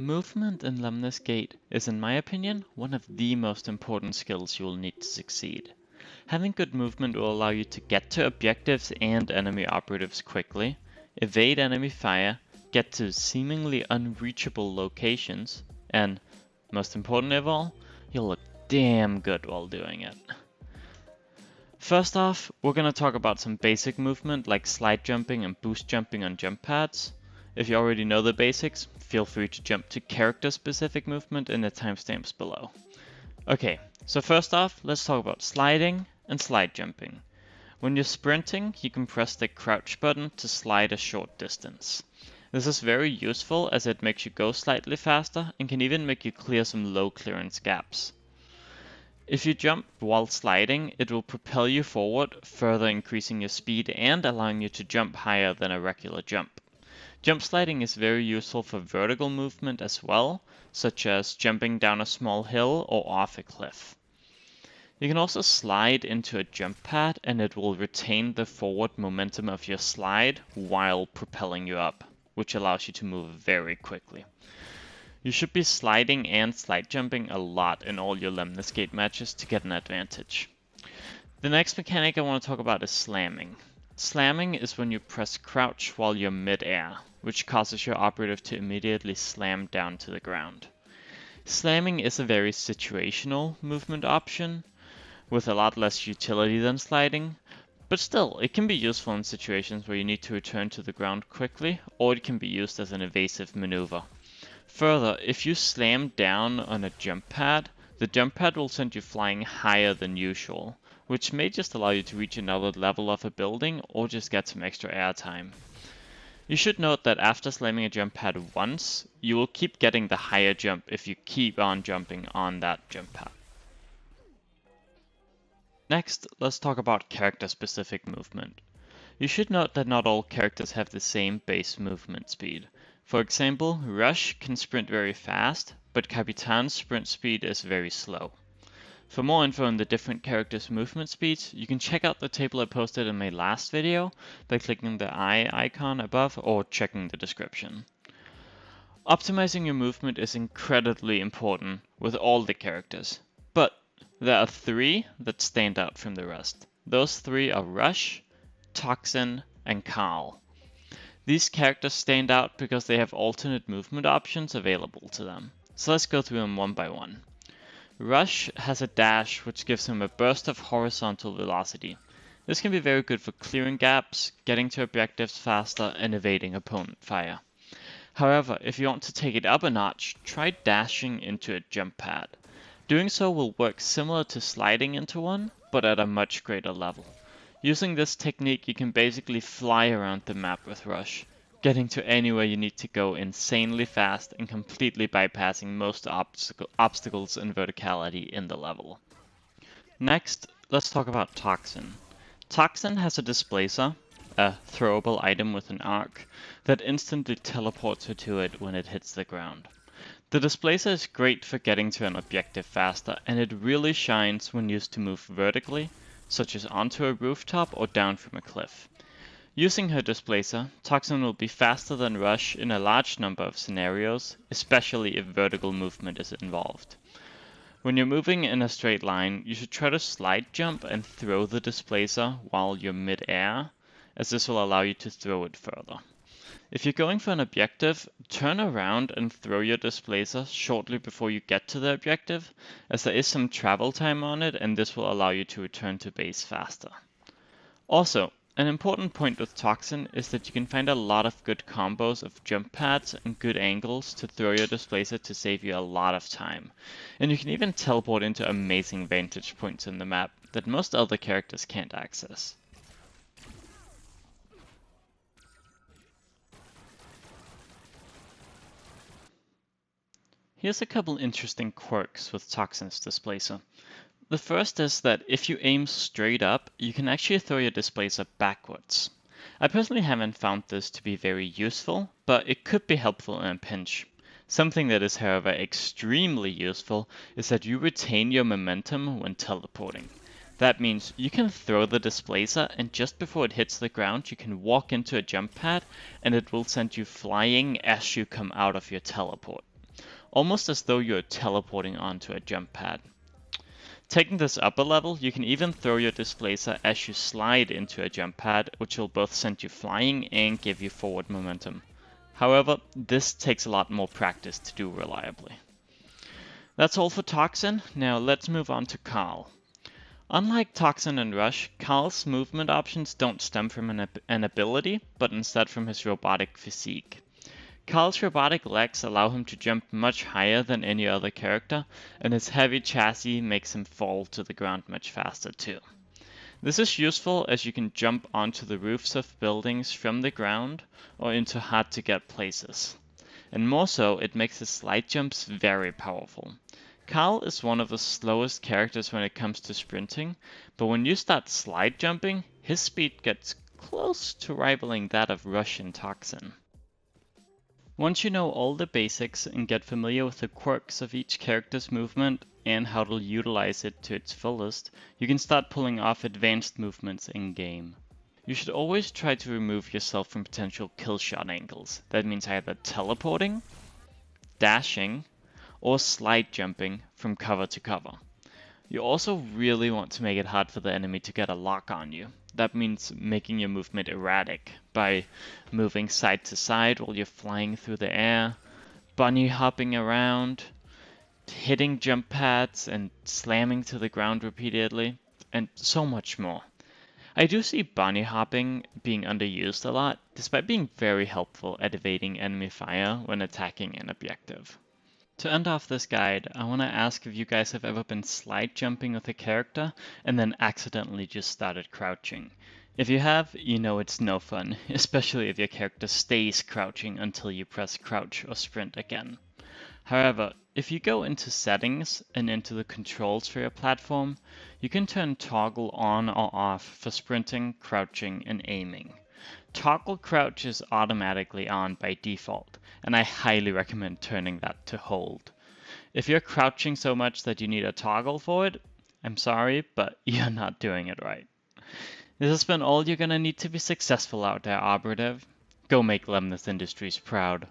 Movement in Lemnis Gate is, in my opinion, one of the most important skills you will need to succeed. Having good movement will allow you to get to objectives and enemy operatives quickly, evade enemy fire, get to seemingly unreachable locations, and, most important of all, you'll look damn good while doing it. First off, we're going to talk about some basic movement like slide jumping and boost jumping on jump pads. If you already know the basics, feel free to jump to character-specific movement in the timestamps below. Okay, so first off, let's talk about sliding and slide jumping. When you're sprinting, you can press the crouch button to slide a short distance. This is very useful as it makes you go slightly faster and can even make you clear some low clearance gaps. If you jump while sliding, it will propel you forward, further increasing your speed and allowing you to jump higher than a regular jump. Jump sliding is very useful for vertical movement as well, such as jumping down a small hill or off a cliff. You can also slide into a jump pad and it will retain the forward momentum of your slide while propelling you up, which allows you to move very quickly. You should be sliding and slide jumping a lot in all your Lemnis Gate matches to get an advantage. The next mechanic I want to talk about is slamming. Slamming is when you press crouch while you're mid-air, which causes your operative to immediately slam down to the ground. Slamming is a very situational movement option, with a lot less utility than sliding, but still, it can be useful in situations where you need to return to the ground quickly, or it can be used as an evasive maneuver. Further, if you slam down on a jump pad, the jump pad will send you flying higher than usual, which may just allow you to reach another level of a building or just get some extra air time. You should note that after slamming a jump pad once, you will keep getting the higher jump if you keep on jumping on that jump pad. Next, let's talk about character-specific movement. You should note that not all characters have the same base movement speed. For example, Rush can sprint very fast, but Capitan's sprint speed is very slow. For more info on the different characters' movement speeds, you can check out the table I posted in my last video by clicking the eye icon above or checking the description. Optimizing your movement is incredibly important with all the characters, but there are three that stand out from the rest. Those three are Rush, Toxin, and Karl. These characters stand out because they have alternate movement options available to them. So let's go through them one by one. Rush has a dash which gives him a burst of horizontal velocity. This can be very good for clearing gaps, getting to objectives faster, and evading opponent fire. However, if you want to take it up a notch, try dashing into a jump pad. Doing so will work similar to sliding into one, but at a much greater level. Using this technique, you can basically fly around the map with Rush, getting to anywhere you need to go insanely fast and completely bypassing most obstacles and verticality in the level. Next, let's talk about Toxin. Toxin has a displacer, a throwable item with an arc, that instantly teleports her to it when it hits the ground. The displacer is great for getting to an objective faster, and it really shines when used to move vertically, such as onto a rooftop or down from a cliff. Using her displacer, Toxin will be faster than Rush in a large number of scenarios, especially if vertical movement is involved. When you're moving in a straight line, you should try to slide jump and throw the displacer while you're mid-air, as this will allow you to throw it further. If you're going for an objective, turn around and throw your displacer shortly before you get to the objective, as there is some travel time on it and this will allow you to return to base faster. Also, an important point with Toxin is that you can find a lot of good combos of jump pads and good angles to throw your displacer to save you a lot of time. And you can even teleport into amazing vantage points in the map that most other characters can't access. Here's a couple interesting quirks with Toxin's displacer. The first is that if you aim straight up, you can actually throw your displacer backwards. I personally haven't found this to be very useful, but it could be helpful in a pinch. Something that is however extremely useful is that you retain your momentum when teleporting. That means you can throw the displacer and just before it hits the ground you can walk into a jump pad and it will send you flying as you come out of your teleport. almost as though you're teleporting onto a jump pad. Taking this up a level, you can even throw your displacer as you slide into a jump pad, which will both send you flying and give you forward momentum. However, this takes a lot more practice to do reliably. That's all for Toxin, now let's move on to Karl. Unlike Toxin and Rush, Karl's movement options don't stem from an ability, but instead from his robotic physique. Karl's robotic legs allow him to jump much higher than any other character, and his heavy chassis makes him fall to the ground much faster too. This is useful as you can jump onto the roofs of buildings from the ground or into hard to get places. And more so, it makes his slide jumps very powerful. Karl is one of the slowest characters when it comes to sprinting, but when you start slide jumping, his speed gets close to rivaling that of Rush and Toxin. Once you know all the basics and get familiar with the quirks of each character's movement and how to utilize it to its fullest, you can start pulling off advanced movements in-game. You should always try to remove yourself from potential killshot angles. That means either teleporting, dashing, or slide jumping from cover to cover. You also really want to make it hard for the enemy to get a lock on you. That means making your movement erratic by moving side to side while you're flying through the air, bunny hopping around, hitting jump pads and slamming to the ground repeatedly, and so much more. I do see bunny hopping being underused a lot, despite being very helpful at evading enemy fire when attacking an objective. To end off this guide, I want to ask if you guys have ever been slide jumping with a character and then accidentally just started crouching. If you have, you know it's no fun, especially if your character stays crouching until you press crouch or sprint again. However, if you go into settings and into the controls for your platform, you can turn toggle on or off for sprinting, crouching, and aiming. Toggle crouch is automatically on by default, and I highly recommend turning that to hold. If you're crouching so much that you need a toggle for it, I'm sorry, but you're not doing it right. This has been all you're gonna need to be successful out there, Operative. Go make Lemnis Industries proud.